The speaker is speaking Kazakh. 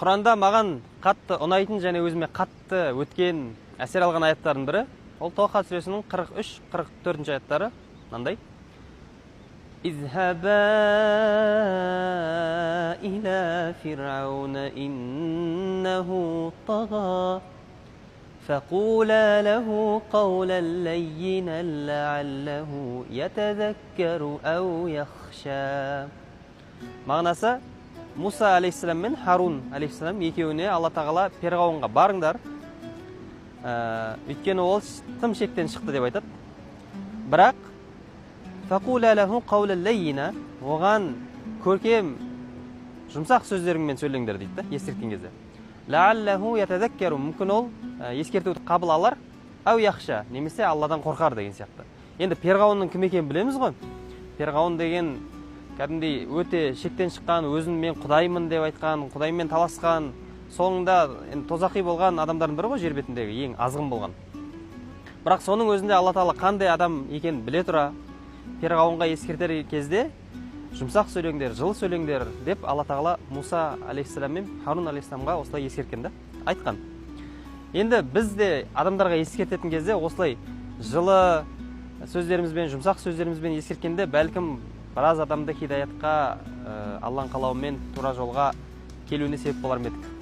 Құранда маған қатты ұнайтын және өзіме қатты өткен әсер алған аяттардың бірі ол Тоха сүресінің 43-44 аяттары мынандай. اذهبا إلى فرعون إنه طغى فقولا له قولا لينا لعله يتذكر أو يخشى. Мағынасы, Муса алейхиссалам мен Харун алейхиссалам екеуіне Алла тағала Перғауынға барыңдар, өйткені ол тым шектен шықты деп айтады. Бірақ фақула лаху қаулан лаййина, оған көркем жұмсақ сөздеріңмен сөйлеңдер дейді, ескерткен кезде. Лааллаху ятазаккару, мүмкін ол ескертуді қабыл алар, ау яхша, немесе Алладан қорқар деген сияқты. Енді Перғауынның кім екенін білеміз ғой. Перғауын деген кәдімгідей өте шектен шыққан, өзін мен құдаймын деп айтқан, құдаймен таласқан, соңында тозақи болған адамдардың бірі ғой, жер бетіндегі ең азғын болған. Бірақ соның өзінде Алла Тағала қандай адам екенін біле тұра, Перғауынға ескертер кезде жұмсақ сөйлеңдер, жылы сөйлеңдер деп Алла Тағала Муса алейхиссалам мен Харун алейхиссаламға осылай ескерткен да, айтқан. Енді біз де адамдарға ескертетін кезде осылай жылы сөздерімізбен, жұмсақ сөздерімізбен ескерткенде бәлкім біраз адамды хидаятқа, Алланың қалауымен тура жолға келуіне себеп болар ма едік.